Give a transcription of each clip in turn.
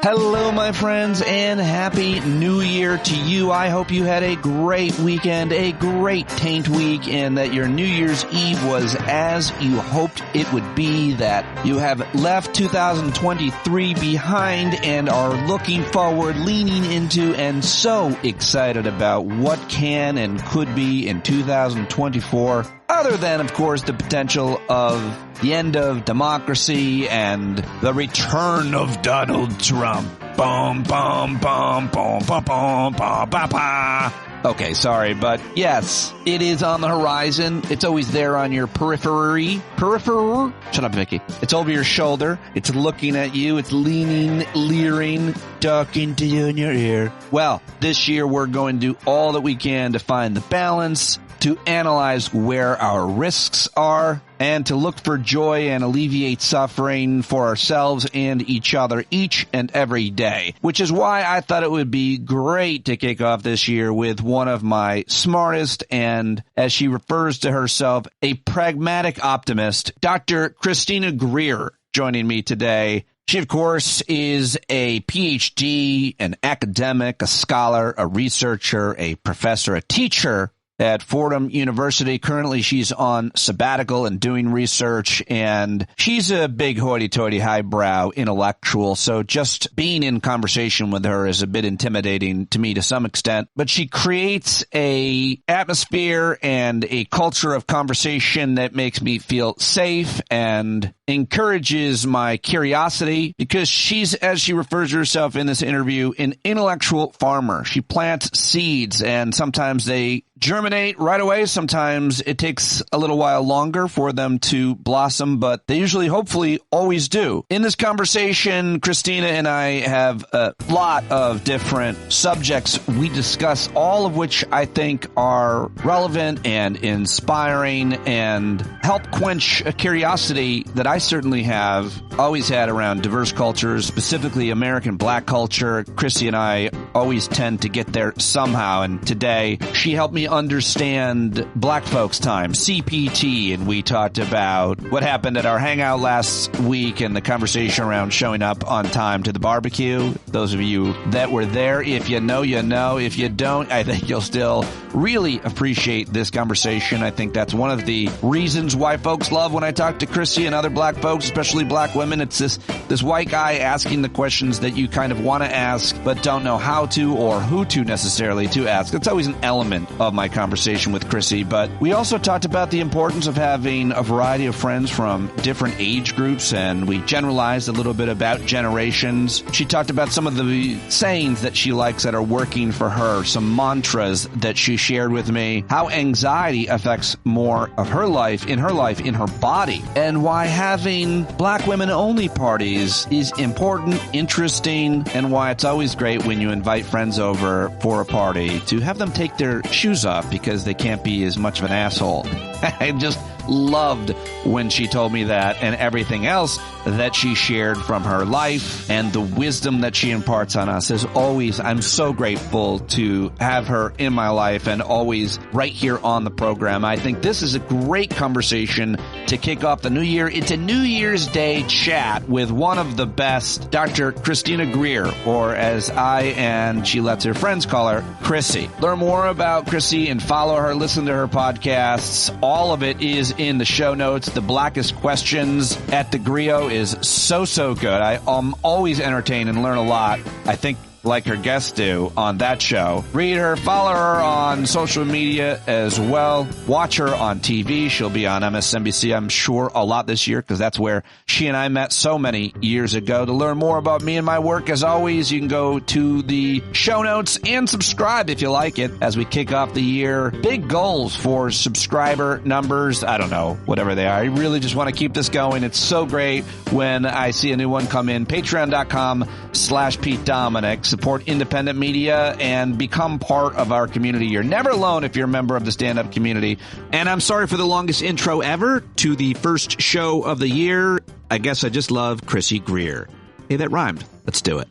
Hello, my friends, and Happy New Year to you. I hope you had a great weekend, a great taint week, and that your New Year's Eve was as you hoped it would be, that you have left 2023 behind and are looking forward, leaning into, and so excited about what can and could be in 2024. Other than, of course, the potential of the end of democracy and the return of Donald Trump. Boom, boom, boom, boom, boom, boom, boom, boom, boom. Okay, sorry, but yes, it is on the horizon. It's always there on your periphery. Periphery? Shut up, Vicky. It's over your shoulder. It's looking at you. It's leaning, leering, talking to you in your ear. Well, this year we're going to do all that we can to find the balance, to analyze where our risks are, and to look for joy and alleviate suffering for ourselves and each other each and every day. Which is why I thought it would be great to kick off this year with one of my smartest and, as she refers to herself, a pragmatic optimist, Dr. Christina Greer, joining me today. She, of course, is a PhD, an academic, a scholar, a researcher, a professor, a teacher at Fordham University. Currently, she's on sabbatical and doing research, and she's a big hoity-toity, highbrow intellectual, so just being in conversation with her is a bit intimidating to me to some extent. But she creates a atmosphere and a culture of conversation that makes me feel safe and encourages my curiosity, because she's, as she refers to herself in this interview, an intellectual farmer. She plants seeds, and sometimes they germinate right away. Sometimes it takes a little while longer for them to blossom, but they usually, hopefully, always do. In this conversation, Christina and I have a lot of different subjects we discuss, all of which I think are relevant and inspiring and help quench a curiosity that I certainly have always had around diverse cultures, specifically American Black culture. Chrissy and I always tend to get there somehow, and today she helped me understand Black folks' time, CPT, and we talked about what happened at our hangout last week and the conversation around showing up on time to the barbecue. Those of you that were there, if you know, you know. If you don't, I think you'll still really appreciate this conversation. I think that's one of the reasons why folks love when I talk to Chrissy and other Black folks, especially Black women. It's this white guy asking the questions that you kind of want to ask but don't know how to or who to necessarily to ask. It's always an element of my conversation with Chrissy. But we also talked about the importance of having a variety of friends from different age groups, and we generalized a little bit about generations. She talked about some of the sayings that she likes that are working for her, some mantras that she shared with me, how anxiety affects more of her life, in her body, and why having Black women-only parties is important, interesting, and why it's always great when you invite friends over for a party to have them take their shoes off because they can't be as much of an asshole. I just loved when she told me that, and everything else that she shared from her life and the wisdom that she imparts on us. As always, I'm so grateful to have her in my life and always right here on the program. I think this is a great conversation to kick off the new year. It's a New Year's Day chat with one of the best, Dr. Christina Greer, or as I and she lets her friends call her, Chrissy. Learn more about Chrissy and follow her, listen to her podcasts. All of it is in the show notes. The Blackest Questions at the Grio is so good. I'm always entertained and learn a lot, I think, like her guests do on that show. Read her, follow her on social media as well. Watch her on TV. She'll be on MSNBC, I'm sure, a lot this year, because that's where she and I met so many years ago. To learn more about me and my work, as always, you can go to the show notes and subscribe if you like it as we kick off the year. Big goals for subscriber numbers. I don't know, whatever they are. I really just want to keep this going. It's so great when I see a new one come in. Patreon.com/Pete Dominic. Support independent media and become part of our community. You're never alone if you're a member of the stand-up community. And I'm sorry for the longest intro ever to the first show of the year. I guess I just love Chrissy Greer. Hey, that rhymed. Let's do it.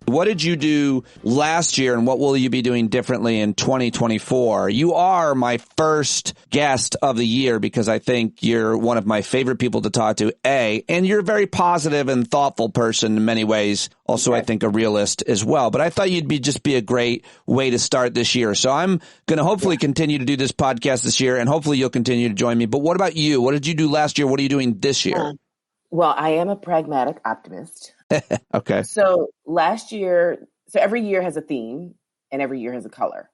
What did you do last year and what will you be doing differently in 2024? You are my first guest of the year because I think you're one of my favorite people to talk to, and you're a very positive and thoughtful person in many ways. Also, I think a realist as well. But I thought you'd just be a great way to start this year. So I'm going to hopefully continue to do this podcast this year, and hopefully you'll continue to join me. But what about you? What did you do last year? What are you doing this year? Well, I am a pragmatic optimist. Okay. So last year, every year has a theme and every year has a color.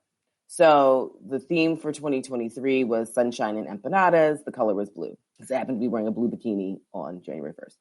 So the theme for 2023 was sunshine and empanadas. The color was blue because I happened to be wearing a blue bikini on January 1st.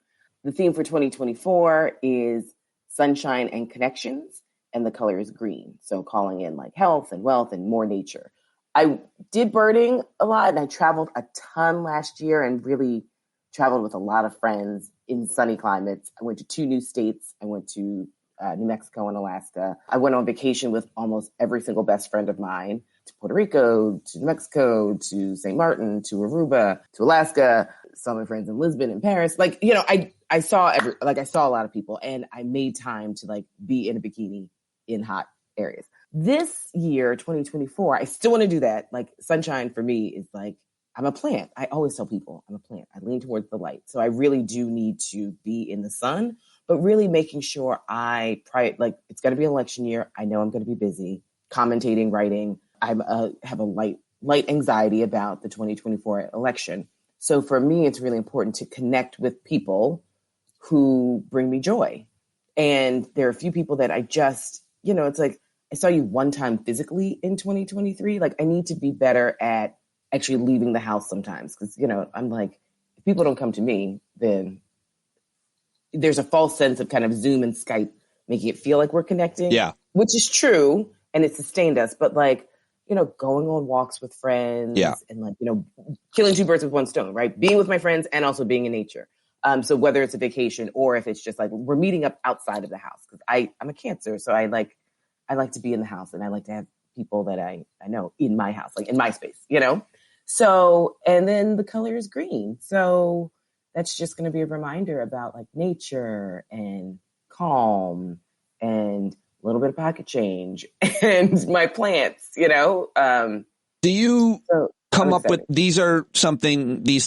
The theme for 2024 is sunshine and connections, and the color is green. So calling in like health and wealth and more nature. I did birding a lot and I traveled a ton last year and really traveled with a lot of friends in sunny climates. I went to 2 new states. I went to New Mexico and Alaska. I went on vacation with almost every single best friend of mine to Puerto Rico, to New Mexico, to St. Martin, to Aruba, to Alaska. Saw my friends in Lisbon and Paris. I saw a lot of people, and I made time to be in a bikini in hot areas. This year, 2024, I still want to do that. Sunshine for me is I'm a plant. I always tell people I'm a plant. I lean towards the light. So I really do need to be in the sun, but really making sure it's going to be election year. I know I'm going to be busy commentating, writing. I have a light anxiety about the 2024 election. So for me, it's really important to connect with people who bring me joy. And there are a few people that I just, it's like, I saw you one time physically in 2023. I need to be better at actually leaving the house sometimes. Because, I'm like, if people don't come to me, then there's a false sense of kind of Zoom and Skype making it feel like we're connecting. Yeah. Which is true. And it sustained us. But going on walks with friends and killing 2 birds with 1 stone, right? Being with my friends and also being in nature. So whether it's a vacation or if it's just we're meeting up outside of the house, because I'm a Cancer. So I like to be in the house and I like to have people that I know in my house, in my space, So, and then the color is green. So that's just going to be a reminder about nature and calm and a little bit of pocket change and my plants, Do you come up with, these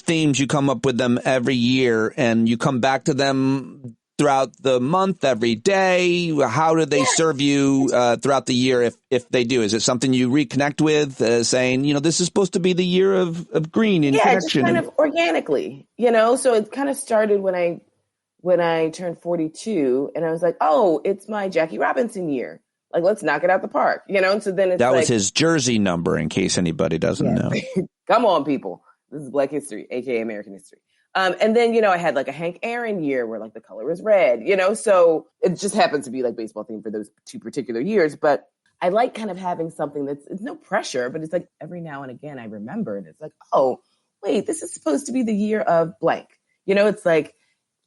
themes, you come up with them every year and you come back to them throughout the month, every day? How do they serve you throughout the year if they do? Is it something you reconnect with, saying, this is supposed to be the year of green and connection? Yeah, just kind of organically, So it kind of started when I turned 42 and I was like, oh, it's my Jackie Robinson year. Let's knock it out the park, And so then it's that was his jersey number, in case anybody doesn't know. Come on, people. This is Black History, aka American History. And then, I had a Hank Aaron year where the color was red, so it just happens to be baseball theme for those 2 particular years. But I like kind of having something it's no pressure, but it's every now and again I remember and it's oh, wait, this is supposed to be the year of blank. It's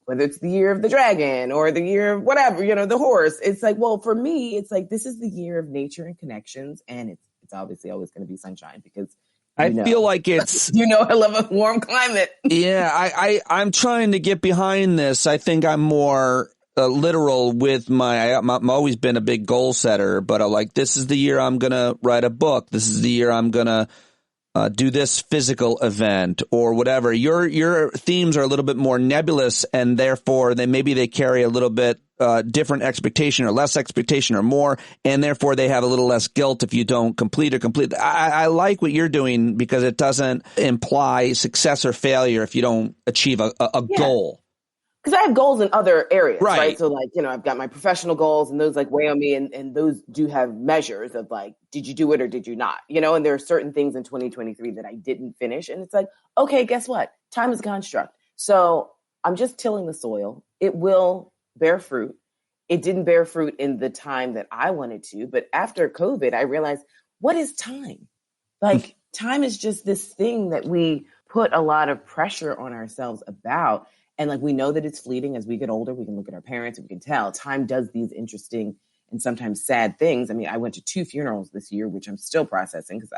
whether it's the year of the dragon or the year of whatever, the horse. It's well, for me, it's this is the year of nature and connections. And it's obviously always going to be sunshine because I feel like it's... I love a warm climate. Yeah, I'm trying to get behind this. I think I'm more literal with I'm always been a big goal setter, but this is the year I'm going to write a book. This is the year I'm going to do this physical event or whatever. Your themes are a little bit more nebulous, and therefore they carry a little bit different expectation or less expectation or more, and therefore they have a little less guilt if you don't complete. I like what you're doing because it doesn't imply success or failure if you don't achieve a goal. Because I have goals in other areas, right? So I've got my professional goals and those weigh on me and those do have measures of did you do it or did you not? And there are certain things in 2023 that I didn't finish. And it's okay, guess what? Time is a construct. So I'm just tilling the soil. It will bear fruit. It didn't bear fruit in the time that I wanted to. But after COVID, I realized, what is time? Time is just this thing that we put a lot of pressure on ourselves about. And we know that it's fleeting. As we get older, we can look at our parents and we can tell time does these interesting and sometimes sad things. I mean, I went to 2 funerals this year, which I'm still processing because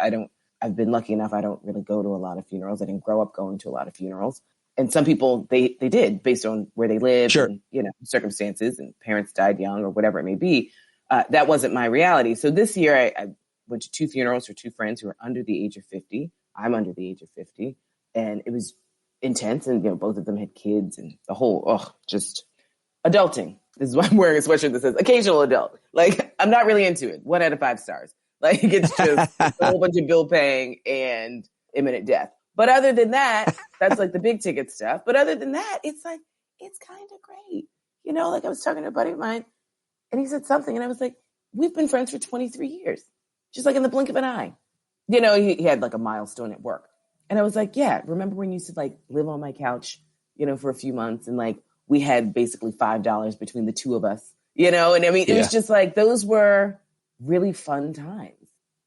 I've been lucky enough. I don't really go to a lot of funerals. I didn't grow up going to a lot of funerals. And some people, they did based on where they lived Sure. and, circumstances, and parents died young or whatever it may be. That wasn't my reality. So this year I went to 2 funerals for 2 friends who are under the age of 50. I'm under the age of 50. And it was intense. And, both of them had kids and the whole, just adulting. This is why I'm wearing a sweatshirt that says occasional adult. Like, I'm not really into it. 1 out of 5 stars. Like, it's just a whole bunch of bill paying and imminent death. But other than that, that's like the big ticket stuff. But other than that, it's like, it's kind of great. Like I was talking to a buddy of mine and he said something and I was like, we've been friends for 23 years, just like in the blink of an eye. He had like a milestone at work. And I was like, yeah, remember when you used to like live on my couch, for a few months and like we had basically $5 between the 2 of us, and I mean, it was just like, those were really fun times.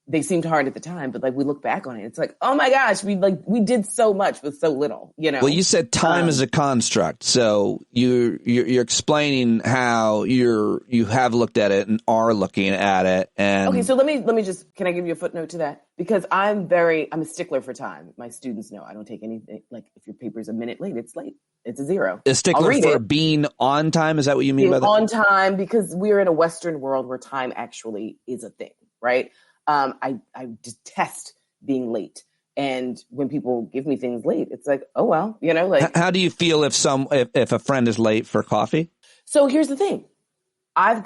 They seemed hard at the time, but like we look back on it, it's like, oh my gosh, we did so much with so little, Well, you said time is a construct, so you're explaining how you have looked at it and are looking at it. And okay, so let me just, can I give you a footnote to that? Because I'm a stickler for time. My students know I don't take anything. Like if your paper's a minute late, it's late. It's a 0. A stickler for being on time. Is that what you mean by that? On time, because we're in a Western world where time actually is a thing, right? I detest being late. And when people give me things late, it's like, oh, well, like. How do you feel if a friend is late for coffee? So here's the thing. I'm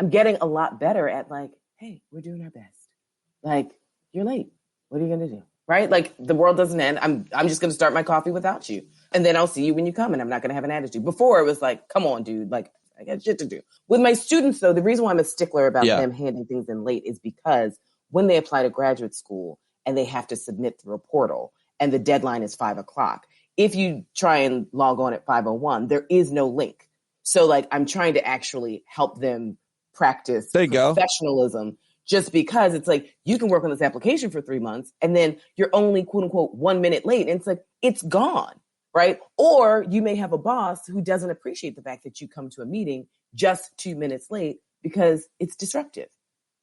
getting a lot better at like, hey, we're doing our best. Like, you're late. What are you going to do? Right? Like the world doesn't end. I'm just going to start my coffee without you. And then I'll see you when you come and I'm not going to have an attitude. Before it was like, come on, dude. Like, I got shit to do. With my students, though, the reason why I'm a stickler about them handing things in late is because when they apply to graduate school and they have to submit through a portal and the deadline is 5:00, if you try and log on at 5:01, there is no link. So like I'm trying to actually help them practice professionalism just because it's like you can work on this application for 3 months and then you're only quote unquote 1 minute late. And it's like, it's gone. Right. Or you may have a boss who doesn't appreciate the fact that you come to a meeting just 2 minutes late because it's disruptive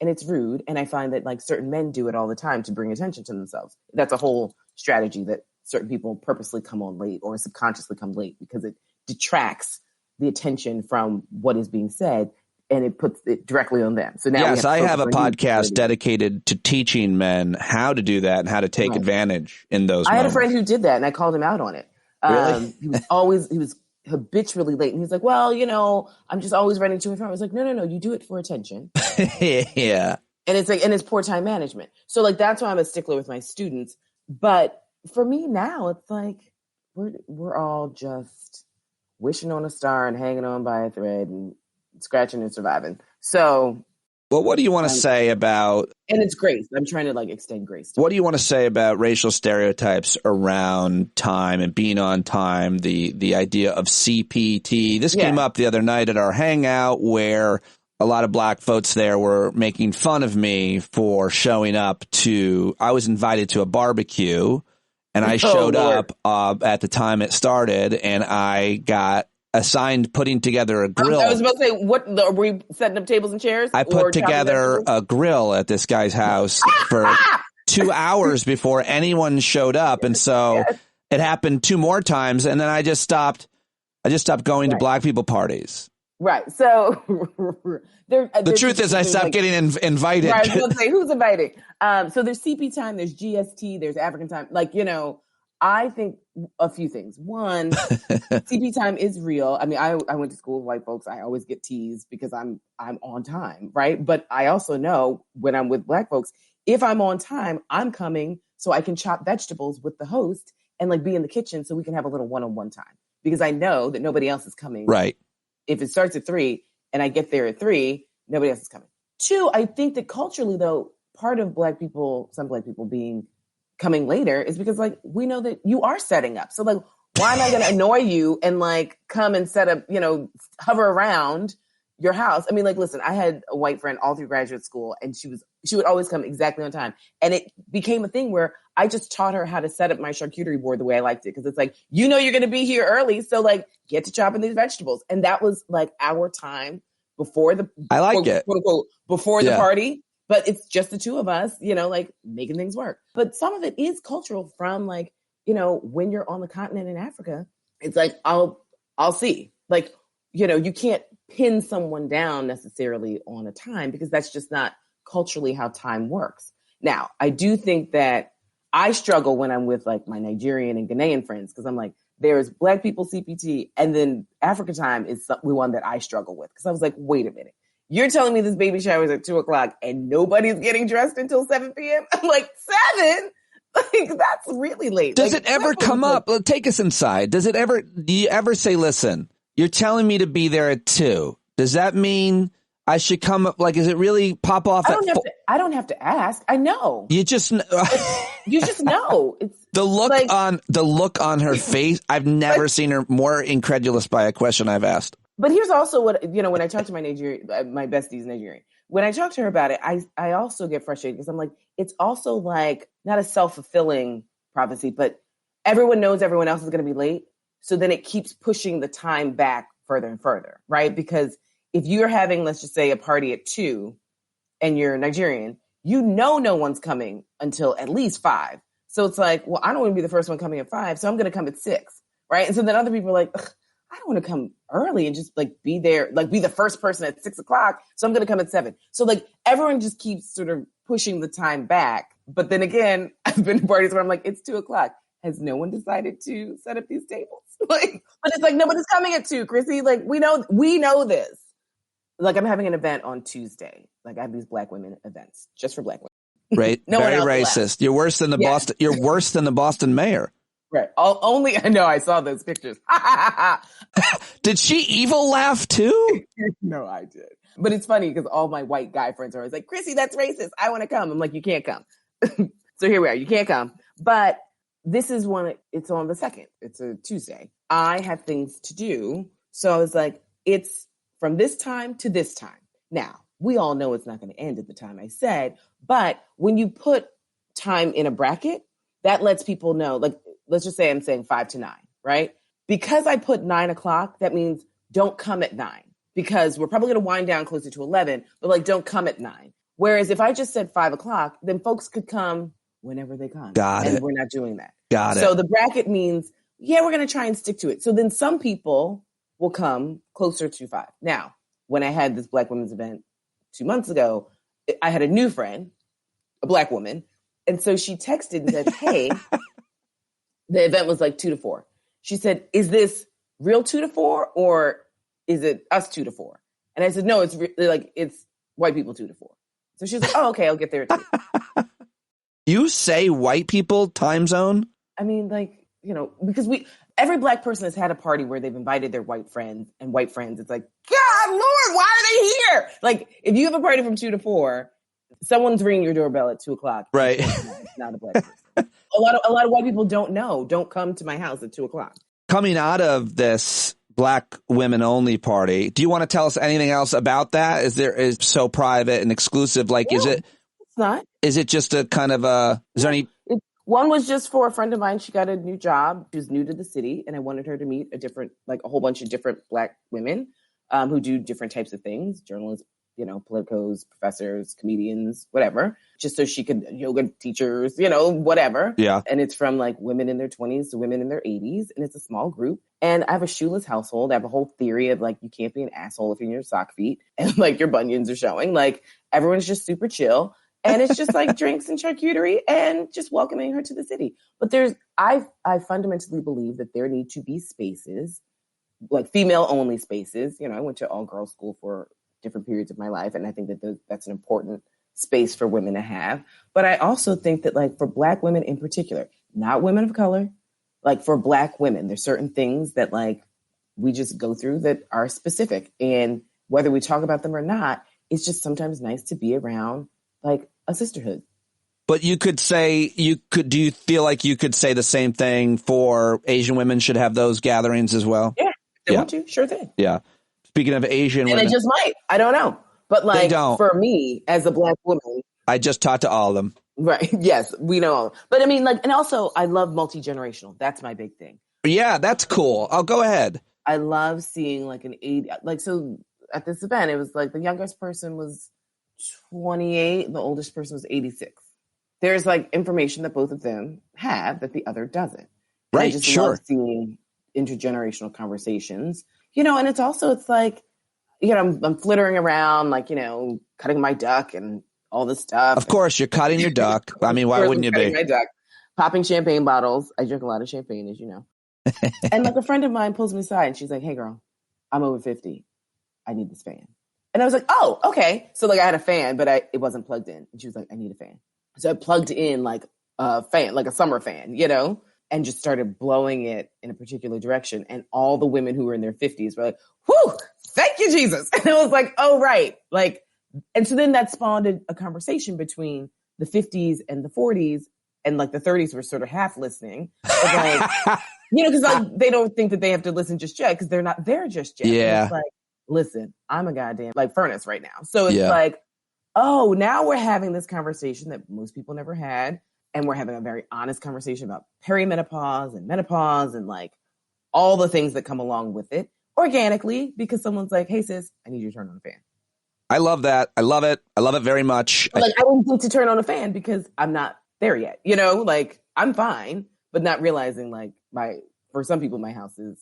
and it's rude. And I find that like certain men do it all the time to bring attention to themselves. That's a whole strategy that certain people purposely come on late or subconsciously come late because it detracts the attention from what is being said and it puts it directly on them. So now I have a podcast dedicated to teaching men how to do that and how to take advantage in those moments. I had a friend who did that and I called him out on it. Really? He was habitually late. And he's like, well, I'm just always running to and from. I was like, no, you do it for attention. Yeah. And it's like, and it's poor time management. So like, that's why I'm a stickler with my students. But for me now, it's like, we're all just wishing on a star and hanging on by a thread and scratching and surviving. So. Well, what do you want to say about... And it's grace. I'm trying to like extend grace. What do you want to say about racial stereotypes around time and being on time, the idea of CPT? This came up the other night at our hangout where a lot of black folks there were making fun of me for showing up to... I was invited to a barbecue and I showed up at the time it started and I got assigned putting together a grill. I was about to say, were we setting up tables and chairs? I put together a grill at this guy's house for 2 hours before anyone showed up. And so it happened 2 more times. And then I just stopped going to black people parties. Right. So the truth is I stopped getting invited. Right, I was going to say, who's inviting? So there's CP time, there's GST, there's African time. Like, I think a few things. One, CP time is real. I mean, I went to school with white folks. I always get teased because I'm on time, right? But I also know when I'm with black folks, if I'm on time, I'm coming so I can chop vegetables with the host and like be in the kitchen so we can have a little one-on-one time because I know that nobody else is coming. Right. If it starts at 3 and I get there at 3, nobody else is coming. 2, I think that culturally though, part of some black people coming later is because like we know that you are setting up. So like, why am I going to annoy you and like come and set up, hover around your house? I mean, like, listen, I had a white friend all through graduate school and she would always come exactly on time. And it became a thing where I just taught her how to set up my charcuterie board the way I liked it. Cause it's like, you're going to be here early. So like get to chopping these vegetables. And that was like our time before the, I like it. Quote unquote, before the party. But it's just the 2 of us, like making things work. But some of it is cultural from like when you're on the continent in Africa, it's like, I'll see. Like, you can't pin someone down necessarily on a time because that's just not culturally how time works. Now, I do think that I struggle when I'm with like my Nigerian and Ghanaian friends because I'm like, there's Black people CPT and then Africa time is the one that I struggle with because I was like, wait a minute. You're telling me this baby shower is at 2:00 and nobody's getting dressed until 7 p.m.? I'm like, 7? Like, that's really late. Does it ever come up? Take us inside. Do you ever say, listen, you're telling me to be there at 2. Does that mean I should come up? Like, is it really pop off? I don't have to ask. I know. You just you just know. It's the look on her face. I've never seen her more incredulous by a question I've asked. But here's also what, when I talk to my bestie's Nigerian, when I talk to her about it, I also get frustrated because I'm like, it's also like not a self-fulfilling prophecy, but everyone knows everyone else is going to be late. So then it keeps pushing the time back further and further, right? Because if you're having, let's just say, a party at 2 and you're Nigerian, no one's coming until at least 5. So it's like, well, I don't want to be the first one coming at 5, so I'm going to come at 6, right? And so then other people are like, I don't want to come early and just like be there, like be the first person at 6:00. So I'm going to come at 7. So like everyone just keeps sort of pushing the time back. But then again, I've been to parties where I'm like, it's 2:00. Has no one decided to set up these tables? Like, but it's like, nobody's coming at 2, Chrissy. Like we know this. Like I'm having an event on Tuesday. Like I have these Black women events just for Black women. Right. Very racist. You're worse than the Boston. You're worse than the Boston mayor. Right. I know. I saw those pictures. Did she evil laugh too? No, I did. But it's funny because all my white guy friends are always like, Chrissy, that's racist. I want to come. I'm like, you can't come. So here we are. You can't come. But this is it's on the 2nd. It's a Tuesday. I have things to do. So I was like, it's from this time to this time. Now, we all know it's not going to end at the time I said. But when you put time in a bracket, that lets people know, like, let's just say I'm saying 5 to 9, right? Because I put 9:00, that means don't come at 9 because we're probably going to wind down closer to 11, but like, don't come at 9. Whereas if I just said 5:00, then folks could come whenever they come. Got it. And we're not doing that. Got it. So the bracket means, we're going to try and stick to it. So then some people will come closer to 5. Now, when I had this Black women's event 2 months ago, I had a new friend, a Black woman. And so she texted and said, hey, the event was like 2 to 4. She said, is this real 2 to 4 or is it us 2 to 4? And I said, no, it's it's white people 2 to 4. So she was like, oh, okay, I'll get there at 2. You say white people time zone? I mean, because every Black person has had a party where they've invited their white friends. It's like, God, Lord, why are they here? Like, if you have a party from 2 to 4, someone's ringing your doorbell at 2:00. Right. It's not a Black person. A lot of white people don't come to my house at 2:00. Coming out of this Black women only party, do you want to tell us anything else about that? Is so private and exclusive? Like, is it? It's not. Is it just a kind of is there any? One was just for a friend of mine. She got a new job. She was new to the city, and I wanted her to meet a whole bunch of different Black women who do different types of things, journalists, politicos, professors, comedians, whatever, just so she could, yoga teachers, whatever. Yeah. And it's from like women in their 20s to women in their 80s. And it's a small group. And I have a shoeless household. I have a whole theory of like, you can't be an asshole if you're in your sock feet and like your bunions are showing. Like everyone's just super chill. And it's just like drinks and charcuterie and just welcoming her to the city. But I fundamentally believe that there need to be spaces, like female only spaces. I went to all girls school for different periods of my life. And I think that that's an important space for women to have. But I also think that like for Black women in particular, not women of color, like for Black women, there's certain things that like we just go through that are specific. And whether we talk about them or not, it's just sometimes nice to be around like a sisterhood. But you could say, do you feel like you could say the same thing for Asian women should have those gatherings as well? Yeah, they want to, sure thing. Yeah. Speaking of Asian women. And they just might. I don't know. But like for me as a Black woman. I just talked to all of them. Right. Yes, we know all. But I mean, like, and also I love multi-generational. That's my big thing. Yeah, that's cool. I'll go ahead. I love seeing like so at this event, it was like the youngest person was 28. The oldest person was 86. there's like information that both of them have that the other doesn't. And right. I just love seeing intergenerational conversations, and it's like, I'm flittering around, like, cutting my duck and all this stuff. Of course, you're cutting your duck. I mean, why wouldn't you be? My duck, popping champagne bottles. I drink a lot of champagne, as you know. And like a friend of mine pulls me aside and she's like, "Hey girl, I'm over 50. I need this fan." And I was like, "Oh, okay." So like I had a fan, but it wasn't plugged in. And she was like, "I need a fan." So I plugged in like a fan, like a summer fan, and just started blowing it in a particular direction. And all the women who were in their 50s were like, "Whew, thank you, Jesus." And I was like, "Oh, right." Like, and so then that spawned a conversation between the 50s and the 40s, and like the 30s were sort of half listening. But like, because like they don't think that they have to listen just yet because they're not there just yet. Yeah. And it's like, listen, I'm a goddamn like furnace right now. So it's like, oh, now we're having this conversation that most people never had. And we're having a very honest conversation about perimenopause and menopause and like all the things that come along with it organically because someone's like, "Hey sis, I need you to turn on the fan." I love that. I love it. I love it very much. Like I don't need to turn on a fan because I'm not there yet. Like I'm fine, but not realizing like for some people, my house is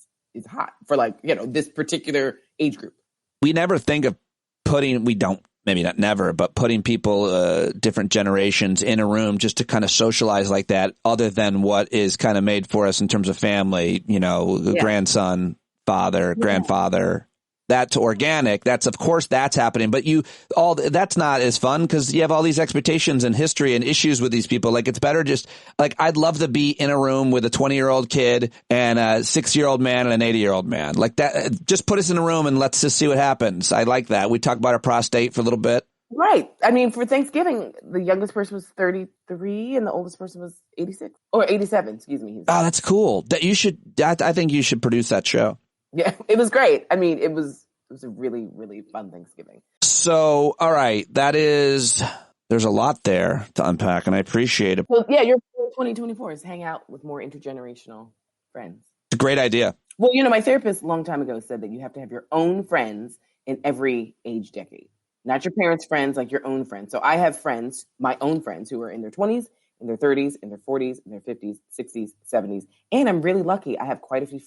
hot for like, this particular age group. We never think of maybe not never, but putting people, different generations in a room just to kind of socialize like that, other than what is kind of made for us in terms of family, grandson, father, grandfather. That's organic. Of course that's happening, but that's not as fun because you have all these expectations and history and issues with these people. Like it's better just like, I'd love to be in a room with a 20-year-old kid and a 6-year-old man and an 80-year-old man like that. Just put us in a room and let's just see what happens. I like that. We talked about our prostate for a little bit. Right. I mean, for Thanksgiving, the youngest person was 33 and the oldest person was 86 or 87. Excuse me. Oh, that's cool. I think you should produce that show. Yeah, it was great. I mean, it was a really, really fun Thanksgiving. So, all right, there's a lot there to unpack, and I appreciate it. Well, yeah, your 2024 is hang out with more intergenerational friends. It's a great idea. Well, my therapist a long time ago said that you have to have your own friends in every age decade, not your parents' friends, like your own friends. So I have friends, my own friends, who are in their 20s, in their 30s, in their 40s, in their 50s, 60s, 70s. And I'm really lucky. I have quite a few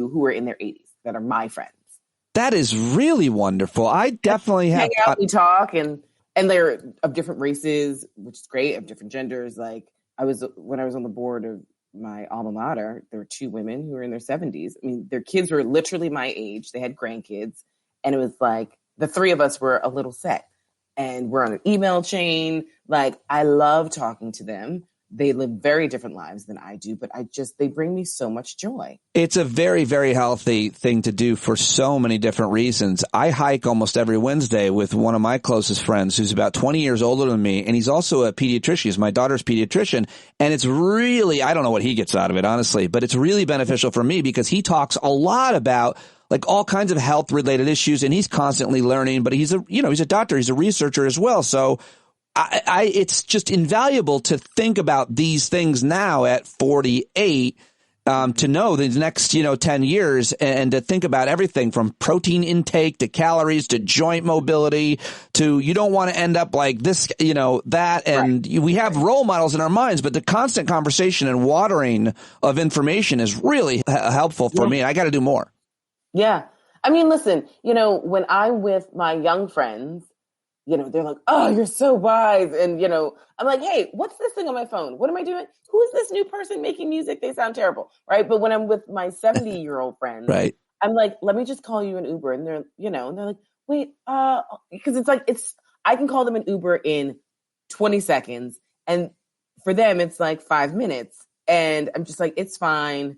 who are in their 80s that are my friends. That is really wonderful. I definitely have. Hang out, we talk, and they're of different races, which is great, of different genders. Like when I was on the board of my alma mater, there were 2 women who were in their 70s. I mean, their kids were literally my age. They had grandkids. And it was like the 3 of us were a little set. And we're on an email chain. Like, I love talking to them. They live very different lives than I do, but they bring me so much joy. It's a very, very healthy thing to do for so many different reasons. I hike almost every Wednesday with one of my closest friends who's about 20 years older than me, and he's also a pediatrician. He's my daughter's pediatrician, and it's really, I don't know what he gets out of it, honestly, but it's really beneficial for me because he talks a lot about like all kinds of health related issues, and he's constantly learning, but he's a doctor, he's a researcher as well. So it's just invaluable to think about these things now at 48, to know the next, 10 years and to think about everything from protein intake to calories to joint mobility to you don't want to end up like this, that. And we have role models in our minds, but the constant conversation and watering of information is really helpful for me. I got to do more. Yeah. I mean, listen, when I'm with my young friends, they're like, "Oh, you're so wise." And, I'm like, "Hey, what's this thing on my phone? What am I doing? Who is this new person making music? They sound terrible." Right. But when I'm with my 70-year-old friends, right, I'm like, "Let me just call you an Uber." And they're, and they're like, "Wait, because it's like, I can call them an Uber in 20 seconds. And for them, it's like 5 minutes. And I'm just like, it's fine.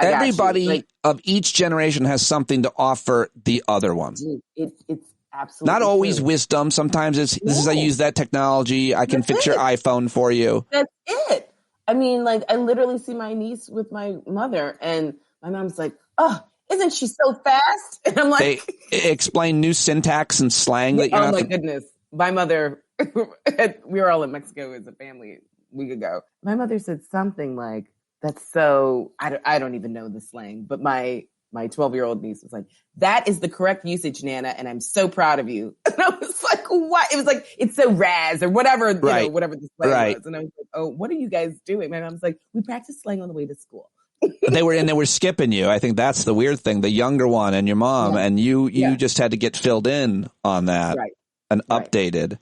Everybody of each generation has something to offer the other one. Dude, it's absolutely not always true. Wisdom. Sometimes I use that technology. I can fix your iPhone for you. That's it. I mean, like, I literally see my niece with my mother, and my mom's like, "Oh, isn't she so fast?" And I'm like, they explain new syntax and slang that you're oh my goodness. My mother, we were all in Mexico as a family a week ago. My mother said something like, that's so, I don't even know the slang, but my my 12-year-old niece was like, that is the correct usage, Nana, and I'm so proud of you. And I was like, what? It was like, it's so Raz or whatever, whatever the slang was. And I was like, oh, what are you guys doing? My mom's like, we practice slang on the way to school. They were skipping you. I think that's the weird thing. The younger one and your mom, and you just had to get filled in on that and updated.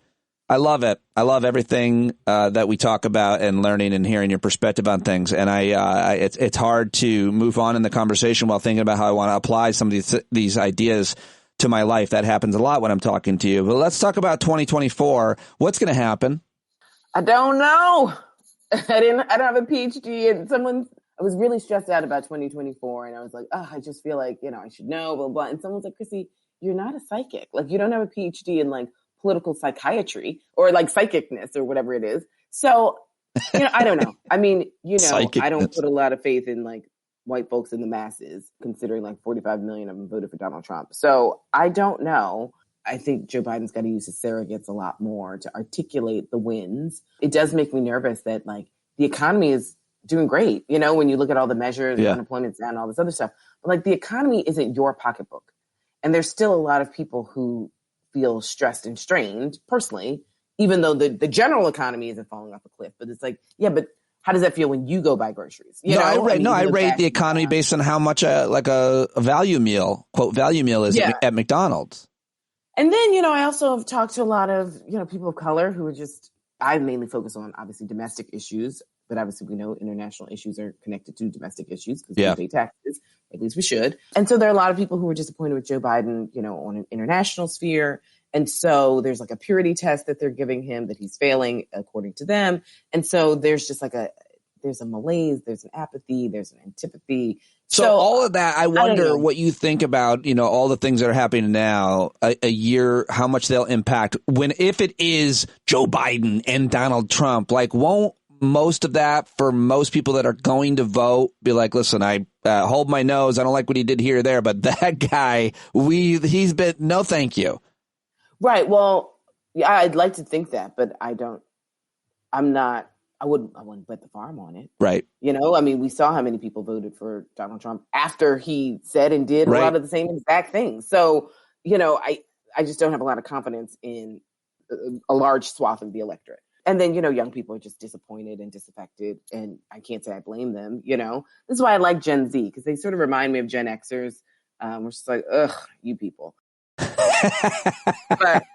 I love it. I love everything that we talk about and learning and hearing your perspective on things. And it's hard to move on in the conversation while thinking about how I want to apply some of these ideas to my life. That happens a lot when I'm talking to you. But let's talk about 2024. What's going to happen? I don't know. I don't have a PhD, and I was really stressed out about 2024, and I was like, oh, I just feel like, I should know, blah, blah. And someone's like, Chrissy, you're not a psychic. Like, you don't have a PhD in like political psychiatry or like psychicness or whatever it is. So, I don't know. I mean, I don't put a lot of faith in like white folks in the masses, considering like 45 million of them voted for Donald Trump. So I don't know. I think Joe Biden's got to use his surrogates a lot more to articulate the wins. It does make me nervous that like the economy is doing great. When you look at all the measures, unemployment's down, all this other stuff. But like the economy isn't your pocketbook. And there's still a lot of people who feel stressed and strained personally, even though the general economy isn't falling off a cliff. But it's like, but how does that feel when you go buy groceries? I rate the economy based on how much a value meal, quote, value meal is at McDonald's. And then, I also have talked to a lot of, people of color who are I mainly focus on obviously domestic issues. But obviously, we know international issues are connected to domestic issues because we pay taxes. At least we should. And so there are a lot of people who are disappointed with Joe Biden, on an international sphere. And so there's like a purity test that they're giving him that he's failing according to them. And so there's just like there's a malaise, there's an apathy, there's an antipathy. So all of that, I wonder what you think about, all the things that are happening now, a year, how much they'll impact if it is Joe Biden and Donald Trump, like won't most of that for most people that are going to vote be like, listen, I hold my nose. I don't like what he did here or there, but that guy, he's been no, thank you. Right. Well, yeah, I'd like to think that, but I wouldn't bet the farm on it. Right. I mean, we saw how many people voted for Donald Trump after he said and did a lot of the same exact things. So, I just don't have a lot of confidence in a large swath of the electorate. And then, young people are just disappointed and disaffected, and I can't say I blame them, This is why I like Gen Z, because they sort of remind me of Gen Xers. We're just like, ugh, you people.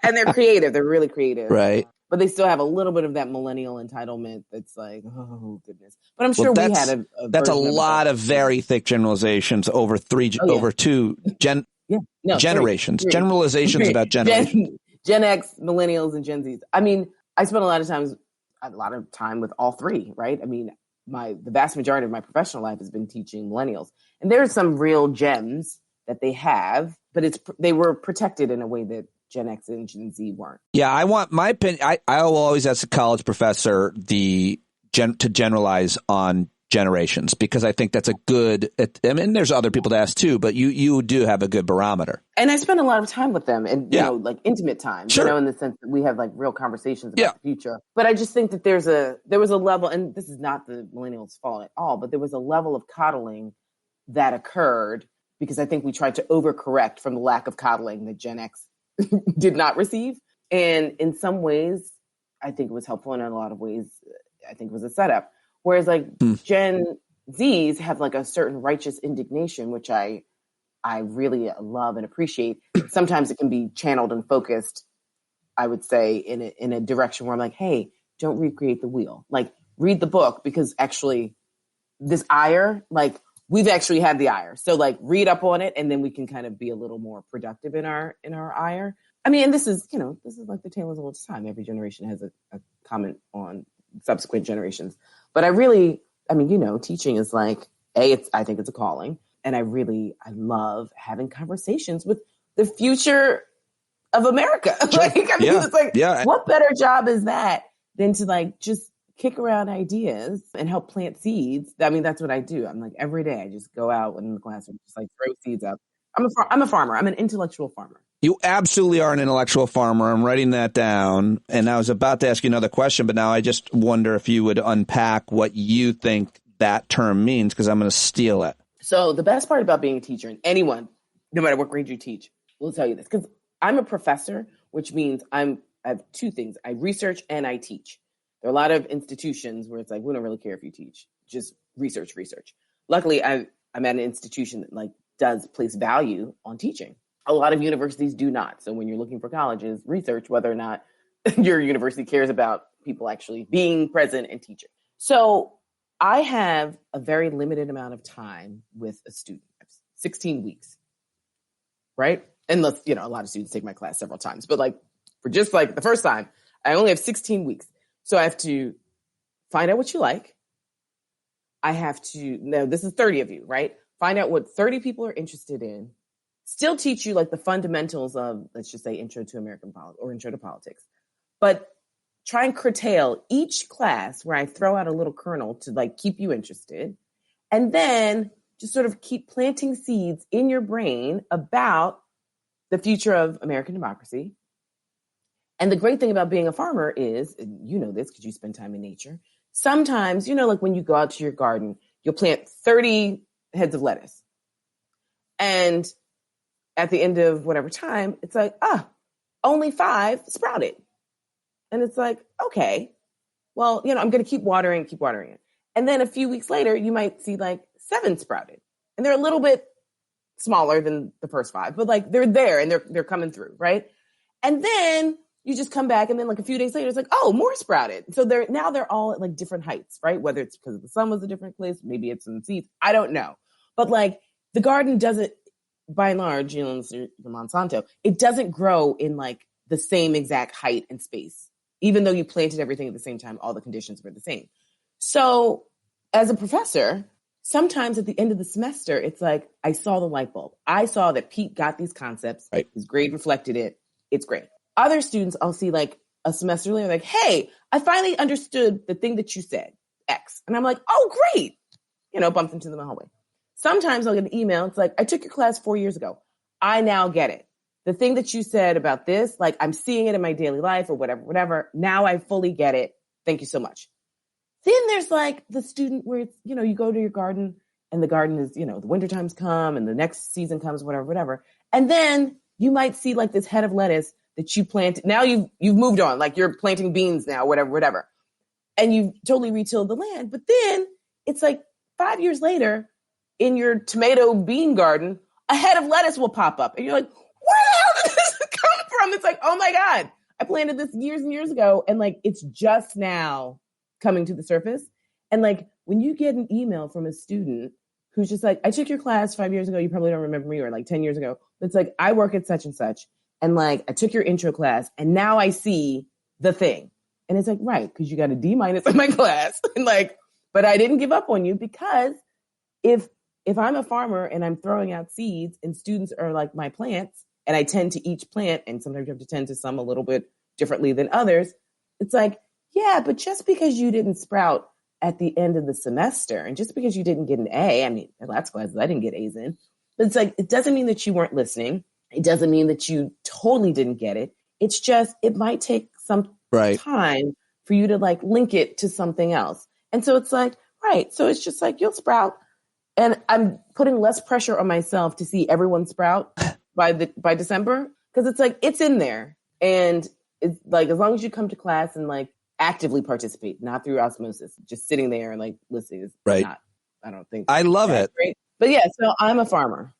And they're creative. They're really creative. Right. But they still have a little bit of that millennial entitlement that's like, oh, goodness. But I'm sure we had a that's a lot of very thick generalizations over two generations. Three. Generalizations about generations. Gen X, millennials, and Gen Zs. I mean, I spent a lot of time with all three, right? I mean, the vast majority of my professional life has been teaching millennials. And there are some real gems that they have, but they were protected in a way that Gen X and Gen Z weren't. Yeah, I want my opinion. I will always, as a college professor, to generalize on generations, because I think that's a good, I mean, there's other people to ask too, but you do have a good barometer. And I spend a lot of time with them, and, like intimate time, in the sense that we have like real conversations about the future. But I just think that there was a level, and this is not the millennials' fault at all, but there was a level of coddling that occurred because I think we tried to overcorrect from the lack of coddling that Gen X did not receive. And in some ways, I think it was helpful, and in a lot of ways, I think it was a setup. Whereas like Gen Zs have like a certain righteous indignation, which I really love and appreciate. Sometimes it can be channeled and focused, I would say, in a direction where I'm like, hey, don't recreate the wheel. Like, read the book, because actually this ire, like, we've actually had the ire. So like, read up on it, and then we can kind of be a little more productive in our ire. I mean, and this is like the tale as old as time. Every generation has a comment on subsequent generations. But teaching is like, I think it's a calling. And I love having conversations with the future of America. It's like, what better job is that than to like, just kick around ideas and help plant seeds? I mean, that's what I do. I'm like, every day I just go out in the classroom, just like throw seeds out. I'm a farmer. I'm an intellectual farmer. You absolutely are an intellectual farmer. I'm writing that down. And I was about to ask you another question, but now I just wonder if you would unpack what you think that term means, because I'm going to steal it. So the best part about being a teacher, and anyone, no matter what grade you teach, will tell you this, because I'm a professor, which means I have two things. I research and I teach. There are a lot of institutions where it's like, we don't really care if you teach, just research. Luckily, I'm at an institution that like does place value on teaching. A lot of universities do not. So when you're looking for colleges, research whether or not your university cares about people actually being present and teaching. So I have a very limited amount of time with a student, 16 weeks, right? And a lot of students take my class several times, but like for just like the first time, I only have 16 weeks. So I have to find out what you like. I have to, now this is 30 of you, right? Find out what 30 people are interested in, still teach you like the fundamentals of, let's just say, intro to American politics or intro to politics, but try and curtail each class where I throw out a little kernel to like keep you interested. And then just sort of keep planting seeds in your brain about the future of American democracy. And the great thing about being a farmer is, and you know this because you spend time in nature, sometimes, like when you go out to your garden, you'll plant 30 heads of lettuce. And at the end of whatever time, it's like, only 5 sprouted. And it's like, okay, well, I'm going to keep watering it. And then a few weeks later, you might see like 7 sprouted. And they're a little bit smaller than the first 5, but like they're there and they're coming through, right? And then you just come back and then like a few days later, it's like, more sprouted. So they're all at like different heights, right? Whether it's because the sun was a different place, maybe it's in the seeds, I don't know. But like the garden doesn't, by and large, the Monsanto, it doesn't grow in like the same exact height and space. Even though you planted everything at the same time, all the conditions were the same. So as a professor, sometimes at the end of the semester, it's like, I saw the light bulb. I saw that Pete got these concepts. Right. His grade reflected it. It's great. Other students, I'll see like a semester later, like, hey, I finally understood the thing that you said, X. And I'm like, oh, great. Bumped into them in the hallway. Sometimes I'll get an email. It's like, I took your class 4 years ago. I now get it. The thing that you said about this, like I'm seeing it in my daily life or whatever. Now I fully get it. Thank you so much. Then there's like the student where it's, you go to your garden and the garden is, the winter times come and the next season comes, whatever. And then you might see like this head of lettuce that you planted. Now you've moved on, like you're planting beans now, whatever. And you've totally retilled the land. But then it's like 5 years later in your tomato bean garden, a head of lettuce will pop up and you're like, where the hell did this come from? It's like, oh my God, I planted this years and years ago. And like, it's just now coming to the surface. And like, when you get an email from a student who's just like, I took your class 5 years ago, you probably don't remember me, or like 10 years ago. It's like, I work at such and such. And like, I took your intro class and now I see the thing. And it's like, right, because you got a D- in my class. And like, but I didn't give up on you, because if I'm a farmer and I'm throwing out seeds and students are like my plants, and I tend to each plant, and sometimes you have to tend to some a little bit differently than others. It's like, yeah, but just because you didn't sprout at the end of the semester, and just because you didn't get an A, I mean, lots of classes I didn't get A's in, but it's like, it doesn't mean that you weren't listening. It doesn't mean that you totally didn't get it. It's just, it might take some time for you to like link it to something else. And so it's like, right. So it's just like, you'll sprout, and I'm putting less pressure on myself to see everyone sprout by December. Cause it's like, it's in there. And it's like, as long as you come to class and like actively participate, not through osmosis, just sitting there and like listening is not, I don't think. I love it. Great. But yeah, so I'm a farmer.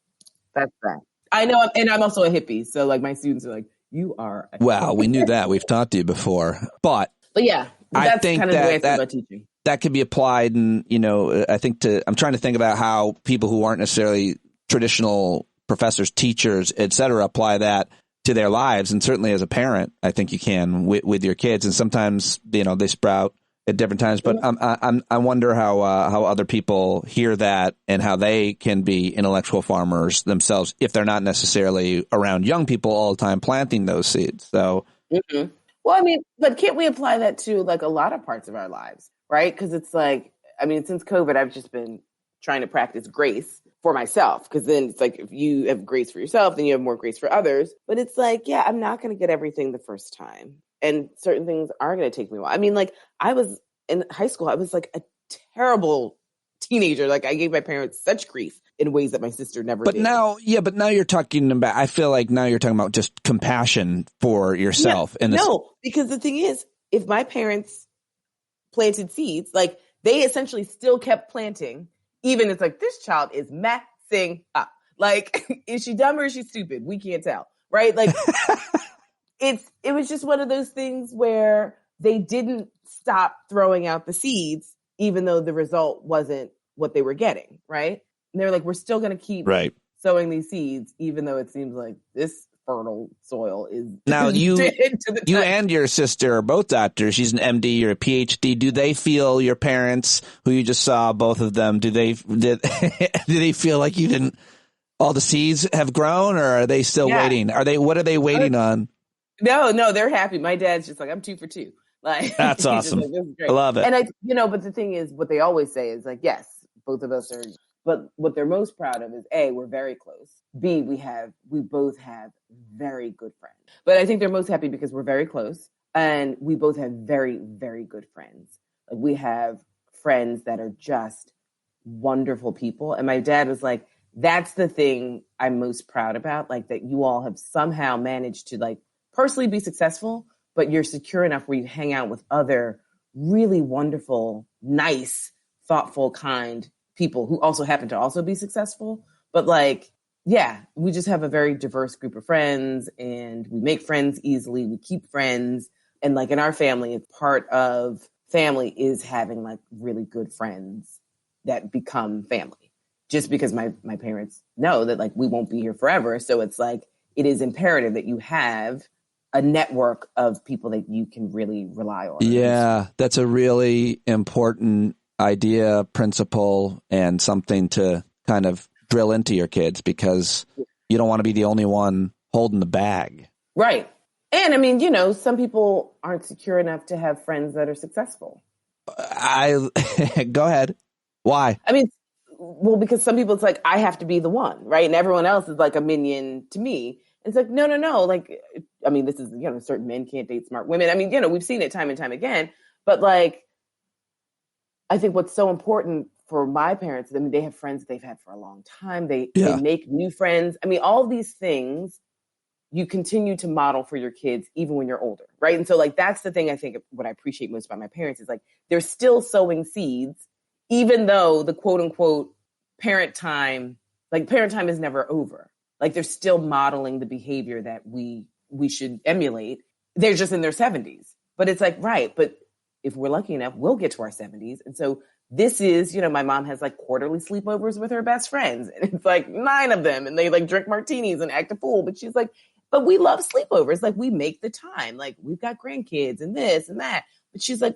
That's that. I know. And I'm also a hippie. So like my students are like, you are. Well, we knew that. We've talked to you before, but yeah, that's I think kind of the way I think about teaching. That could be applied. And, I think I'm trying to think about how people who aren't necessarily traditional professors, teachers, et cetera, apply that to their lives. And certainly as a parent, I think you can with your kids. And sometimes, they sprout at different times. But I wonder how other people hear that and how they can be intellectual farmers themselves if they're not necessarily around young people all the time planting those seeds. So, well, I mean, but can't we apply that to like a lot of parts of our lives, right? Because it's like, I mean, since COVID, I've just been trying to practice grace for myself, because then it's like, if you have grace for yourself, then you have more grace for others. But it's like, yeah, I'm not going to get everything the first time. And certain things are going to take me a while. I mean, like I was in high school, I was like a terrible teenager. Like I gave my parents such grief in ways that my sister never but did. now you're talking about, I feel like now you're talking about just compassion for yourself. Yeah, no, because the thing is, if my parents planted seeds, like they essentially still kept planting, even it's like, this child is messing up. Like, is she dumb or is she stupid? We can't tell, right? Like, it was just one of those things where they didn't stop throwing out the seeds, even though the result wasn't what they were getting, right? And they're like, we're still going to keep sowing these seeds, even though it seems like this fertile soil is now you and your sister are both doctors. She's an MD, you're a PhD. Do they feel, your parents, who you just saw, both of them, do they feel like you didn't, all the seeds have grown, or are they still waiting? What are they waiting on? No, they're happy. My dad's just like, I'm 2 for 2. Like, that's awesome. Like, this is great. I love it. And but the thing is, what they always say is like, yes, both of us are, but what they're most proud of is A, we're very close. B, we both have very good friends. But I think they're most happy because we're very close and we both have very, very good friends. Like, we have friends that are just wonderful people. And my dad was like, that's the thing I'm most proud about. Like, that you all have somehow managed to like personally be successful, but you're secure enough where you hang out with other really wonderful, nice, thoughtful, kind people who also happen to also be successful. But like, yeah, we just have a very diverse group of friends and we make friends easily. We keep friends. And like in our family, part of family is having like really good friends that become family, just because my parents know that like we won't be here forever. So it's like, it is imperative that you have a network of people that you can really rely on. Yeah, that's a really important idea, principle, and something to kind of drill into your kids, because you don't want to be the only one holding the bag. Right. And I mean, you know, some people aren't secure enough to have friends that are successful. Go ahead. Why? I mean, well, because some people, it's like, I have to be the one, right? And everyone else is like a minion to me. It's like, no. Like, I mean, this is, you know, certain men can't date smart women. I mean, you know, we've seen it time and time again. But like, I think what's so important for my parents, I mean, they have friends that they've had for a long time. They make new friends. I mean, all these things you continue to model for your kids, even when you're older, right? And so like, that's the thing I think what I appreciate most about my parents is like, they're still sowing seeds, even though the quote unquote parent time is never over. Like, they're still modeling the behavior that we should emulate. They're just in their 70s. But it's like, right, but if we're lucky enough, we'll get to our 70s. And so this is, you know, my mom has like quarterly sleepovers with her best friends. And it's like 9 of them. And they like drink martinis and act a fool. But she's like, but we love sleepovers. Like, we make the time. Like, we've got grandkids and this and that. But she's like,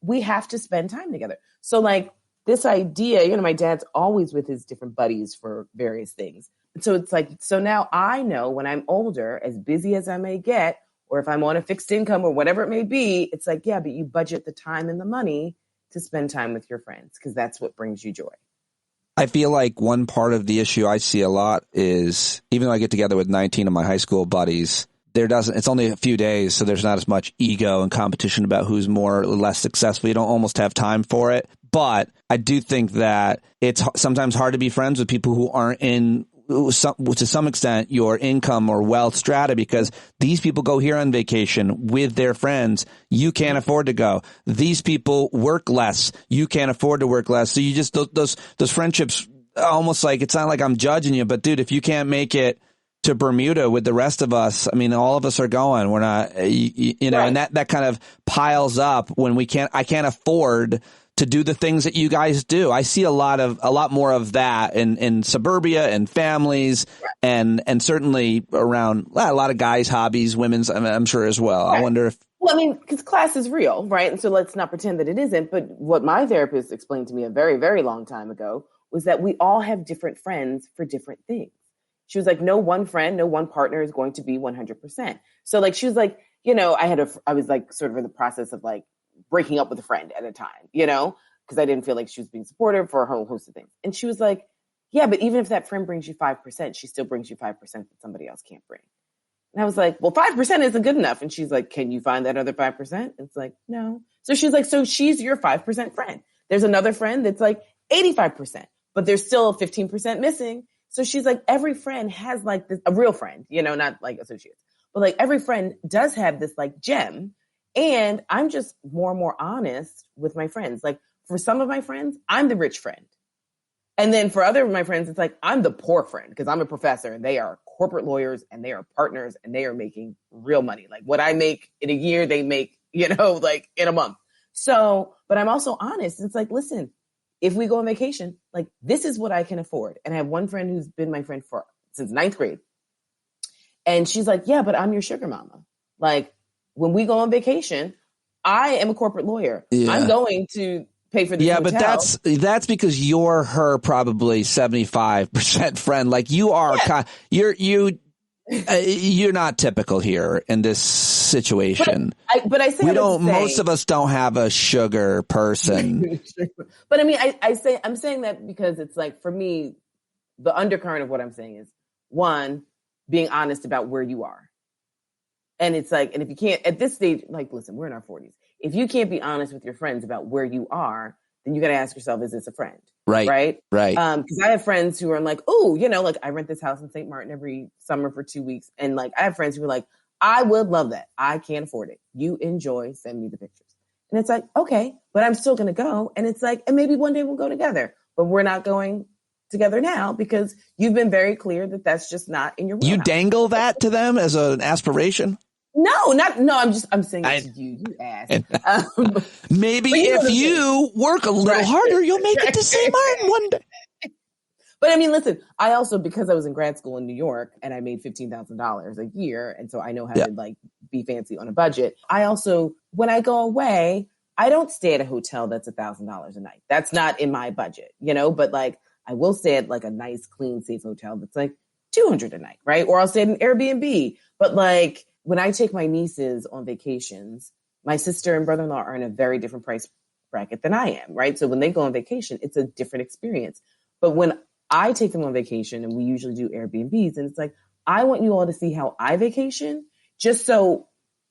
we have to spend time together. So like, this idea, you know, my dad's always with his different buddies for various things. So it's like, so now I know when I'm older, as busy as I may get, or if I'm on a fixed income or whatever it may be, it's like, yeah, but you budget the time and the money to spend time with your friends, because that's what brings you joy. I feel like one part of the issue I see a lot is, even though I get together with 19 of my high school buddies, it's only a few days, so there's not as much ego and competition about who's more or less successful. You don't almost have time for it. But I do think that it's sometimes hard to be friends with people who aren't in, to some extent, your income or wealth strata, because these people go here on vacation with their friends. You can't afford to go. These people work less. You can't afford to work less. So you just, those friendships, almost like, it's not like I'm judging you, but dude, if you can't make it to Bermuda with the rest of us, I mean, all of us are going. We're not, you know, right. And that kind of piles up when I can't afford to do the things that you guys do. I see a lot more of that in suburbia and families, and certainly around a lot of guys' hobbies, women's, I'm sure as well. Right. I wonder if. Well, I mean, because class is real, right? And so let's not pretend that it isn't. But what my therapist explained to me a very, very long time ago was that we all have different friends for different things. She was like, no one friend, no one partner is going to be 100%. So like, she was like, you know, I was like sort of in the process of like breaking up with a friend at a time, you know, because I didn't feel like she was being supportive for a whole host of things. And she was like, yeah, but even if that friend brings you 5%, she still brings you 5% that somebody else can't bring. And I was like, well, 5% isn't good enough. And she's like, can you find that other 5%? It's like, no. So she's like, so she's your 5% friend. There's another friend that's like 85%. but there's still 15% missing. So she's like, every friend has like this, a real friend, you know, not like associates, but like every friend does have this like gem. And I'm just more and more honest with my friends. Like for some of my friends, I'm the rich friend. And then for other of my friends, it's like, I'm the poor friend because I'm a professor and they are corporate lawyers and they are partners and they are making real money. Like what I make in a year, they make, you know, like in a month. So, but I'm also honest. It's like, listen, if we go on vacation, like this is what I can afford. And I have one friend who's been my friend since 9th grade. And she's like, yeah, but I'm your sugar mama. Like when we go on vacation, I am a corporate lawyer. Yeah. I'm going to pay for the hotel. But that's because you're her probably 75% friend. Like you are, you're not typical here in this situation. But I say most of us don't have a sugar person. But I mean, I'm saying that because it's like, for me, the undercurrent of what I'm saying is, one, being honest about where you are. And it's like, and if you can't at this stage, like, listen, we're in our 40s. If you can't be honest with your friends about where you are, then you got to ask yourself, is this a friend? Right. Because I have friends who are like, oh, you know, like I rent this house in St. Martin every summer for 2 weeks. And like, I have friends who are like, I would love that. I can't afford it. You enjoy, send me the pictures. And it's like, okay, but I'm still going to go. And it's like, and maybe one day we'll go together, but we're not going together now because you've been very clear that that's just not in your wheelhouse. You dangle that to them as an aspiration? No, I'm saying it to you. You asked. Maybe if you work a little harder, you'll make it to St. Martin one day. But I mean, listen, I also, because I was in grad school in New York and I made $15,000 a year. And so I know how to like be fancy on a budget. I also, when I go away, I don't stay at a hotel that's $1,000 a night. That's not in my budget, you know, but like I will stay at like a nice, clean, safe hotel that's like $200 a night, right? Or I'll stay at an Airbnb. But like, when I take my nieces on vacations, my sister and brother-in-law are in a very different price bracket than I am, right? So when they go on vacation, it's a different experience. But when I take them on vacation, and we usually do Airbnbs, and it's like, I want you all to see how I vacation, just so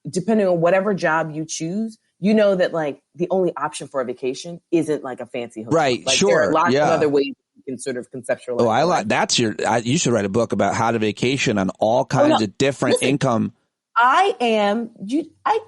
depending on whatever job you choose, you know that like the only option for a vacation isn't like a fancy hotel. Right, like, sure. There are lots of other ways you can sort of conceptualize. Oh, I like that's you should write a book about how to vacation on all kinds of different income. I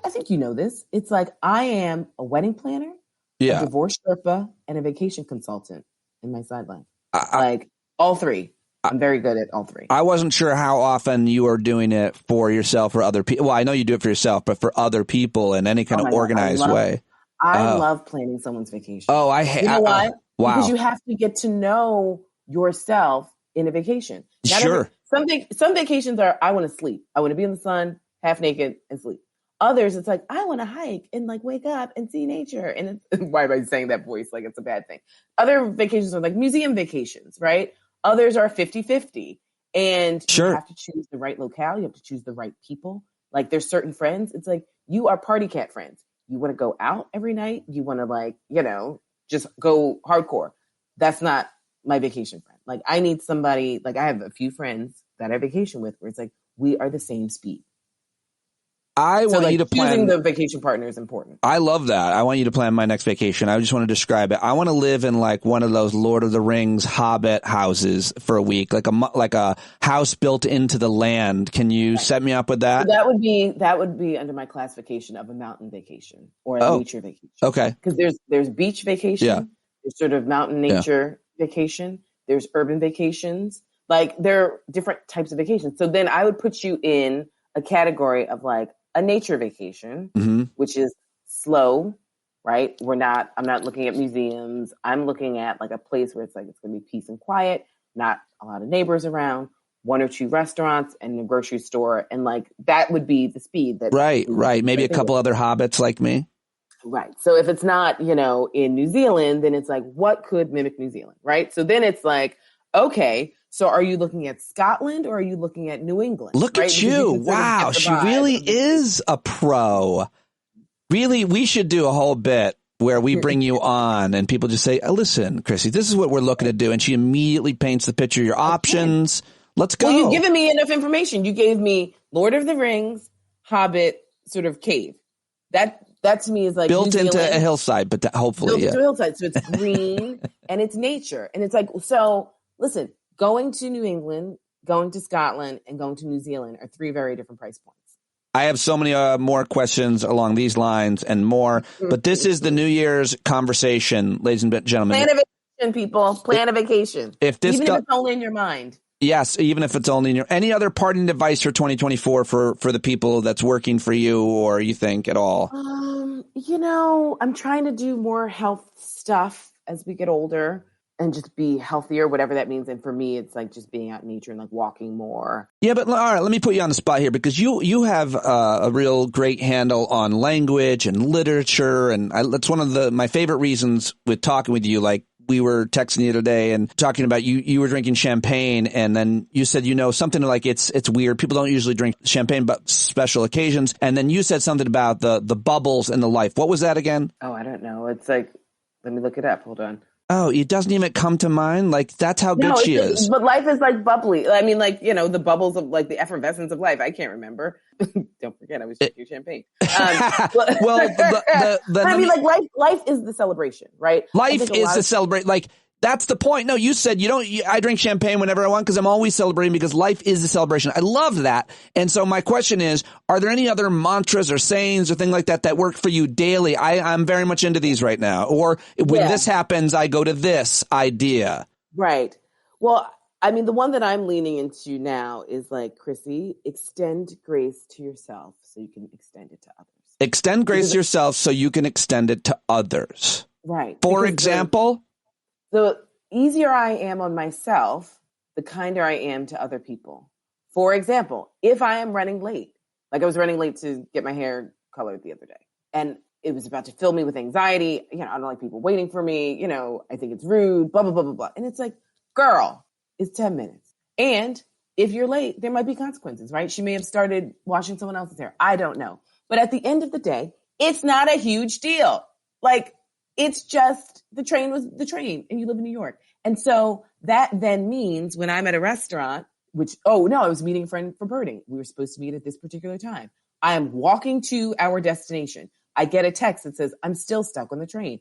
think you know this. It's like I am a wedding planner, a divorce Sherpa, and a vacation consultant in my sideline. Like all three. I'm very good at all three. I wasn't sure how often you were doing it for yourself or other people. Well, I know you do it for yourself, but for other people in any kind of organized way. I love planning someone's vacation. Oh, I hate. You know why? Wow. Because you have to get to know yourself in a vacation. Sure. Some vacations are, I want to sleep. I want to be in the sun, half naked, and sleep. Others, it's like, I want to hike and like wake up and see nature. And it's, why am I saying that voice like it's a bad thing? Other vacations are like museum vacations, right? Others are 50-50. And you have to choose the right locale. You have to choose the right people. Like there's certain friends. It's like, you are party cat friends. You want to go out every night. You want to like, you know, just go hardcore. That's not my vacation friend. Like I need somebody, like I have a few friends that I vacation with where it's like, we are the same speed. I want you to plan. Choosing the vacation partner is important. I love that. I want you to plan my next vacation. I just want to describe it. I want to live in like one of those Lord of the Rings Hobbit houses for a week, like a house built into the land. Can you set me up with that? So that would be under my classification of a mountain vacation or a nature vacation. Okay. Because there's beach vacation. Yeah. There's sort of mountain nature vacation. There's urban vacations. Like there are different types of vacations. So then I would put you in a category of like a nature vacation, which is slow, right? I'm not looking at museums. I'm looking at like a place where it's like, it's going to be peace and quiet, not a lot of neighbors around, 1 or 2 restaurants and a grocery store. And like, that would be the speed that. Right. Maybe a couple other hobbits like me. Right. So if it's not, you know, in New Zealand, then it's like, what could mimic New Zealand? Right. So then it's like, okay, so are you looking at Scotland or are you looking at New England? Look at you. Wow. She really is a pro. Really, we should do a whole bit where we bring you on and people just say, listen, Chrissy, this is what we're looking to do. And she immediately paints the picture of your options. Let's go. Well, you've given me enough information. You gave me Lord of the Rings, Hobbit, sort of cave. That that to me is like built into a hillside, but hopefully, built into a hillside. So it's green and it's nature. And it's like, so listen, going to New England, going to Scotland, and going to New Zealand are 3 very different price points. I have so many more questions along these lines and more, but this is the New Year's conversation, ladies and gentlemen. Plan a vacation, people. Plan a vacation. Even if it's only in your mind. Yes, even if it's only in your... Any other parting advice for 2024 for the people that's working for you or you think at all? I'm trying to do more health stuff as we get older. And just be healthier, whatever that means. And for me, it's like just being out in nature and like walking more. Yeah, but all right, let me put you on the spot here because you have a real great handle on language and literature. And that's one of my favorite reasons with talking with you. Like we were texting the other day and talking about you were drinking champagne. And then you said, something like it's weird. People don't usually drink champagne, but special occasions. And then you said something about the bubbles in the life. What was that again? Oh, I don't know. It's like, let me look it up. Hold on. Oh, it doesn't even come to mind? Like, that's how good she is. But life is like bubbly. I mean, like, the bubbles of like the effervescence of life. I can't remember. Don't forget, I was drinking champagne. Well, I mean, like life is the celebration, right? Life is the celebration. Like, that's the point. No, you said I drink champagne whenever I want because I'm always celebrating because life is a celebration. I love that. And so my question is, are there any other mantras or sayings or things like that work for you daily? I'm very much into these right now. Or when this happens, I go to this idea. Right. Well, I mean, the one that I'm leaning into now is like, Chrissy, extend grace to yourself so you can extend it to others. Extend grace to yourself so you can extend it to others. Right. For example? The easier I am on myself, the kinder I am to other people. For example, if I am running late, like I was running late to get my hair colored the other day, and it was about to fill me with anxiety. I don't like people waiting for me. I think it's rude, blah, blah, blah, blah, blah. And it's like, girl, it's 10 minutes. And if you're late, there might be consequences, right? She may have started washing someone else's hair. I don't know. But at the end of the day, it's not a huge deal. Like, it's just the train was the train and you live in New York. And so that then means when I'm at a restaurant, I was meeting a friend for birding. We were supposed to meet at this particular time. I am walking to our destination. I get a text that says, I'm still stuck on the train.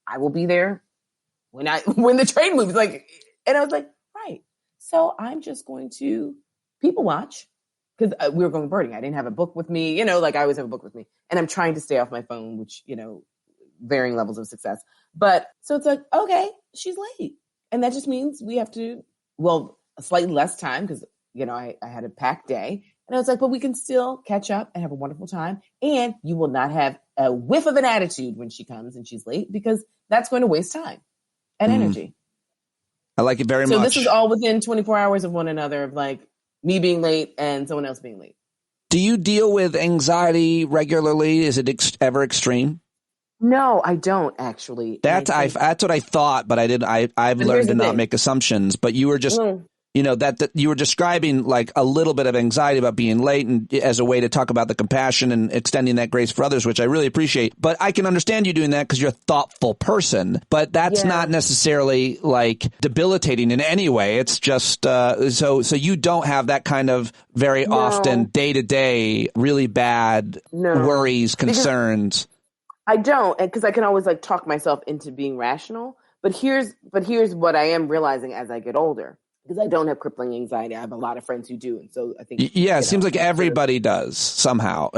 I will be there when the train moves. And I was like, right. So I'm just going to people watch because we were going birding. I didn't have a book with me, I always have a book with me. And I'm trying to stay off my phone, which, varying levels of success. But so it's like, okay, she's late. And that just means we have to, slightly less time because, I had a packed day. And I was like, but we can still catch up and have a wonderful time. And you will not have a whiff of an attitude when she comes and she's late because that's going to waste time and energy. I like it very much. So this is all within 24 hours of one another of like me being late and someone else being late. Do you deal with anxiety regularly? Is it ever extreme? No, I don't actually. That's what I thought, but I didn't. I've learned to not make assumptions. But you were just, that you were describing like a little bit of anxiety about being late, and as a way to talk about the compassion and extending that grace for others, which I really appreciate. But I can understand you doing that because you're a thoughtful person. But that's not necessarily like debilitating in any way. It's just so you don't have that kind of very often day to day really bad worries, concerns. I don't, because I can always like talk myself into being rational. But here's what I am realizing as I get older, because I don't have crippling anxiety. I have a lot of friends who do, and so I think it seems like everybody does somehow.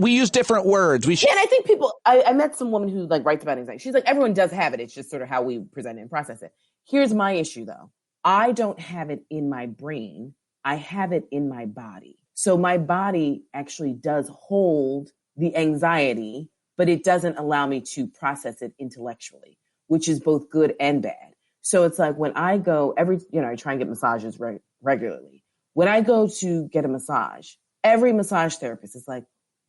We use different words. And I think people. I met some woman who like writes about anxiety. She's like, everyone does have it. It's just sort of how we present it and process it. Here's my issue though. I don't have it in my brain. I have it in my body. So my body actually does hold the anxiety, but it doesn't allow me to process it intellectually, which is both good and bad. So it's like when I go I try and get massages regularly. When I go to get a massage, every massage therapist is like,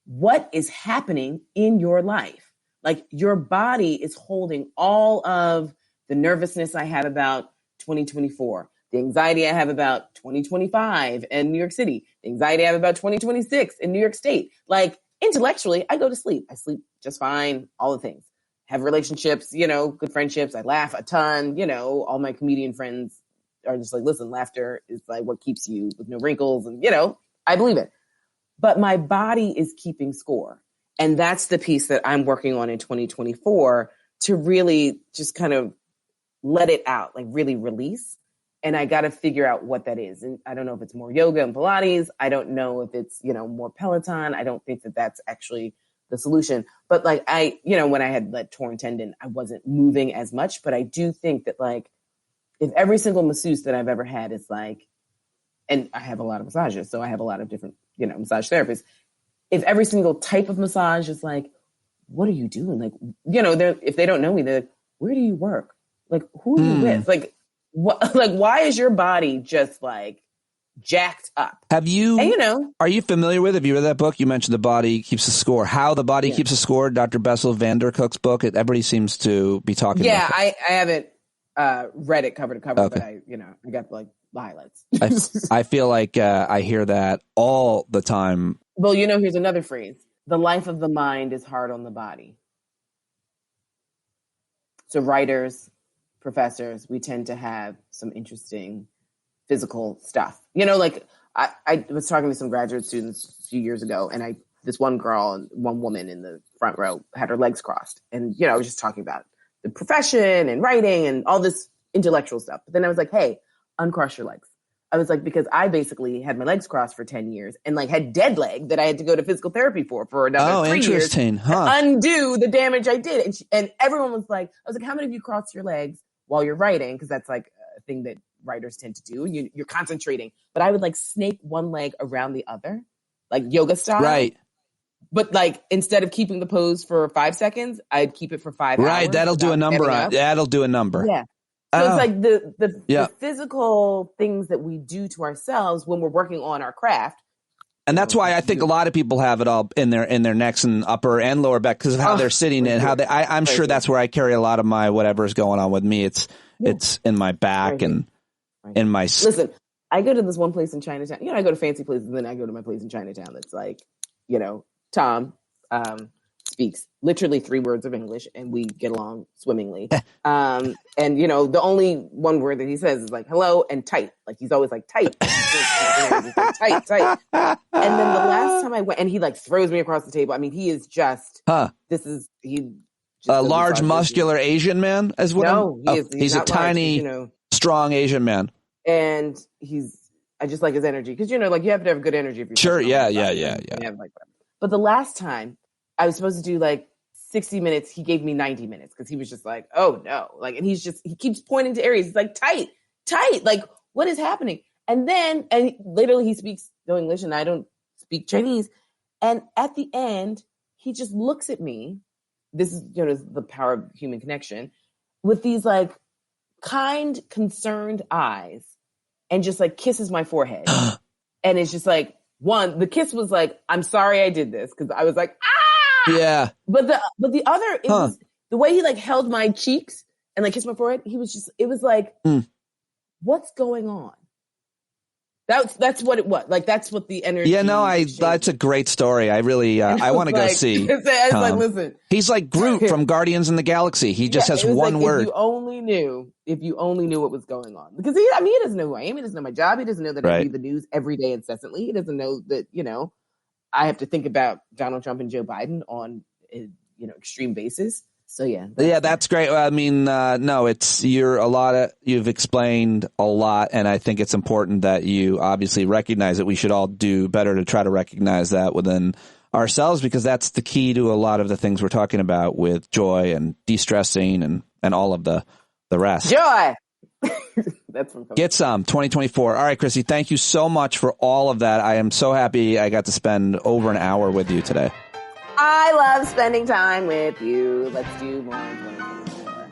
what is happening in your life? Like your body is holding all of the nervousness I have about 2024, the anxiety I have about 2025 and New York City, the anxiety I have about 2026 in New York State. Like intellectually, I go to sleep. I sleep just fine, all the things. Have relationships, good friendships. I laugh a ton, all my comedian friends are just like, listen, laughter is like what keeps you with no wrinkles. And, I believe it. But my body is keeping score. And that's the piece that I'm working on in 2024 to really just kind of let it out, like really release. And I got to figure out what that is. And I don't know if it's more yoga and Pilates. I don't know if it's, more Peloton. I don't think that that's actually the solution. But like when I had that torn tendon, I wasn't moving as much. But I do think that like, if every single masseuse that I've ever had is like, and I have a lot of massages, so I have a lot of different, massage therapists. If every single type of massage is like, what are you doing? Like, if they don't know me, they're like, where do you work? Like, who are you with? Like, what? Like, why is your body just like jacked up? Have you? And, are you familiar with? Have you read that book? You mentioned The Body Keeps the Score. How the Body Keeps the Score. Dr. Bessel van der Kolk's book. Everybody seems to be talking. Yeah, about it. I haven't read it cover to cover, but I got like the highlights. I feel like I hear that all the time. Well, here's another phrase. The life of the mind is hard on the body. So writers, professors, we tend to have some interesting physical stuff. Like I was talking to some graduate students a few years ago, and this one woman in the front row had her legs crossed. And, I was just talking about the profession and writing and all this intellectual stuff. But then I was like, hey, uncross your legs. I was like, because I basically had my legs crossed for 10 years and like had dead leg that I had to go to physical therapy for another 3 years to undo the damage I did. And everyone was like, I was like, how many of you cross your legs while you're writing? Because that's like a thing that writers tend to do. You're concentrating. But I would like snake one leg around the other, like yoga style. Right. But like, instead of keeping the pose for 5 seconds, I'd keep it for 5 hours. Right. That'll do a number. That'll do a number. Yeah. So it's like the physical things that we do to ourselves when we're working on our craft. And that's why I think a lot of people have it all in their necks and upper and lower back because of how they're sitting and how I'm sure that's where I carry a lot of my whatever is going on with me. It's in my back and in my. Listen, I go to this one place in Chinatown. I go to fancy places, and then I go to my place in Chinatown. That's like, Tom speaks literally 3 words of English, and we get along swimmingly. And the only one word that he says is like hello and tight. Like he's always like tight, tight. And then the last time I went, and he like throws me across the table. I mean, he is just a large muscular Asian man as well. No, he's a tiny, strong Asian man, and I just like his energy because like you have to have good energy. If you're sure, yeah. But the last time I was supposed to do like 60 minutes, he gave me 90 minutes because he was just like, oh no. Like, and he keeps pointing to areas. He's like, tight. Like, what is happening? And literally he speaks no English and I don't speak Chinese. And at the end, he just looks at me. This is, the power of human connection with these like kind, concerned eyes and just like kisses my forehead. And it's just like, the kiss was like, I'm sorry I did this. Cause I was like, ah! Yeah. But the other, it was the way he like held my cheeks and like kissed my forehead. It was like, what's going on? That's what it was. Like, that's what the energy. Yeah, no, that's a great story. I really, I want to go see. I was like, listen. He's like Groot from Guardians in the Galaxy. He just has one word. If you only knew what was going on. Because he doesn't know who I am. He doesn't know my job. He doesn't know that I read the news every day incessantly. He doesn't know that, I have to think about Donald Trump and Joe Biden on a, extreme basis. So yeah. That's great. I mean, you've explained a lot, and I think it's important that you obviously recognize that we should all do better to try to recognize that within ourselves, because that's the key to a lot of the things we're talking about with joy and de-stressing and all of the rest. Joy. That's from Get some 2024. All right, Chrissy, thank you so much for all of that. I am so happy I got to spend over an hour with you today. I love spending time with you. Let's do more in 2024.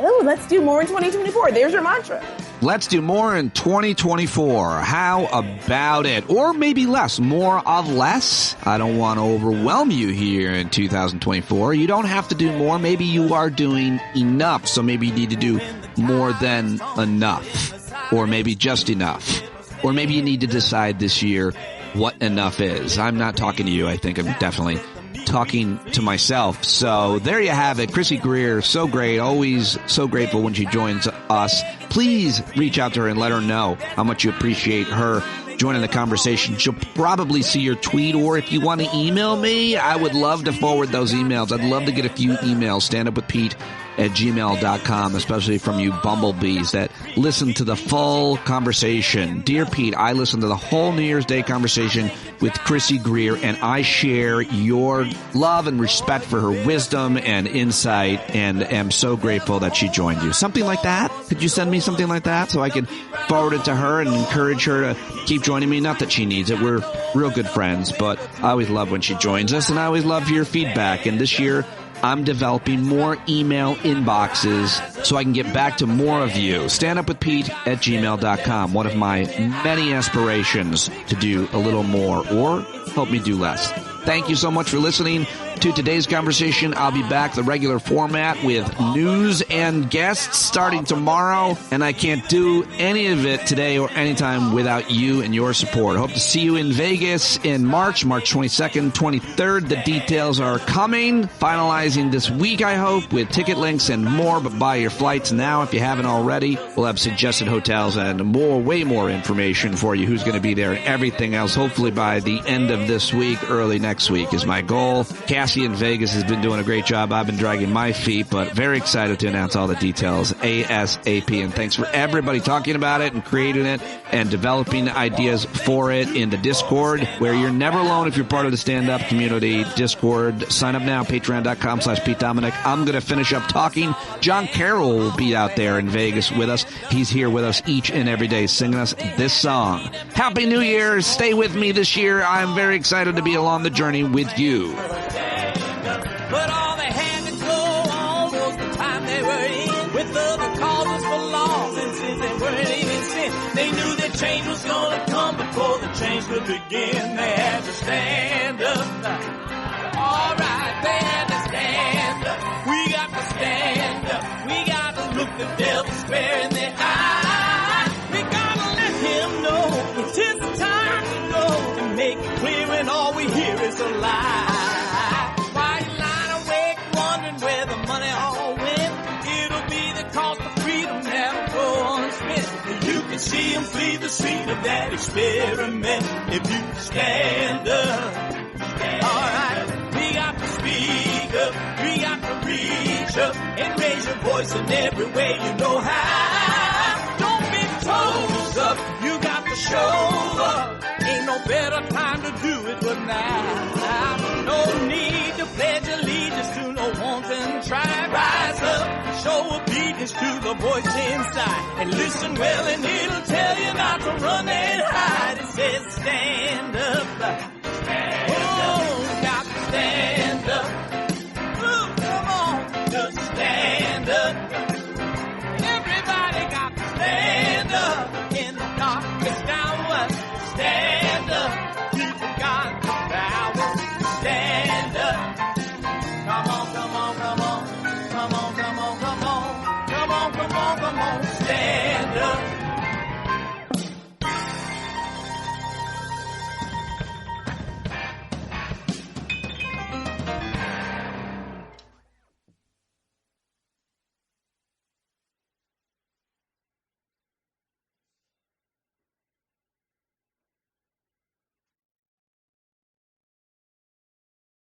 Oh, let's do more in 2024. There's your mantra. Let's do more in 2024. How about it? Or maybe less. More of less. I don't want to overwhelm you here in 2024. You don't have to do more. Maybe you are doing enough. So maybe you need to do more than enough. Or maybe just enough. Or maybe you need to decide this year what enough is. I'm not talking to you. I think I'm definitely talking to myself. So there you have it. Chrissy Greer, so great. Always so grateful when she joins us. Please reach out to her and let her know how much you appreciate her joining the conversation. She'll probably see your tweet, or if you want to email me, I would love to forward those emails. I'd love to get a few emails, standupwithpete@gmail.com, especially from you bumblebees that listen to the full conversation. Dear Pete, I listened to the whole New Year's Day conversation with Chrissy Greer, and I share your love and respect for her wisdom and insight, and am so grateful that she joined you. Something like that? Could you send me something like that so I can forward it to her and encourage her to keep joining me? Not that she needs it. We're real good friends, but I always love when she joins us, and I always love your feedback. And this year, I'm developing more email inboxes so I can get back to more of you. Standupwithpete@gmail.com. One of my many aspirations to do a little more or help me do less. Thank you so much for listening to today's conversation. I'll be back the regular format with news and guests starting tomorrow, and I can't do any of it today or anytime without you and your support. Hope to see you in Vegas in March 22nd, 23rd. The details are coming, finalizing this week, I hope, with ticket links and more, but buy your flights now if you haven't already. We'll have suggested hotels and way more information for you, who's going to be there and everything else, hopefully by the end of this week, early next week is my goal. Cassie in Vegas has been doing a great job. I've been dragging my feet, but very excited to announce all the details ASAP. And thanks for everybody talking about it and creating it and developing ideas for it in the Discord, where you're never alone if you're part of the stand-up community. Discord, sign up now, patreon.com/Pete Dominic. I'm going to finish up talking. John Carroll will be out there in Vegas with us. He's here with us each and every day singing us this song. Happy New Year. Stay with me this year. I'm very excited to be along the journey with you. But all they had to go on was the time they were in, with other causes for loss, and since they weren't even sin, they knew that change was gonna come before the change could begin. They had to stand up. All right, they had to stand up. We got to stand up. We got to look the devil square in the eye. We gotta let him know it is the time to go and make it clear when all we hear is a lie. See him flee the scene of that experiment if you stand up. Alright, we got to speak up, we got to reach up and raise your voice in every way you know how. Don't be toes up, you got to show up. Ain't no better time to do it but now. No need to pledge allegiance to no wanton tribe. Rise up, show obedience to the voice inside, and listen well and it'll tell you not to run and hide. It says stand up.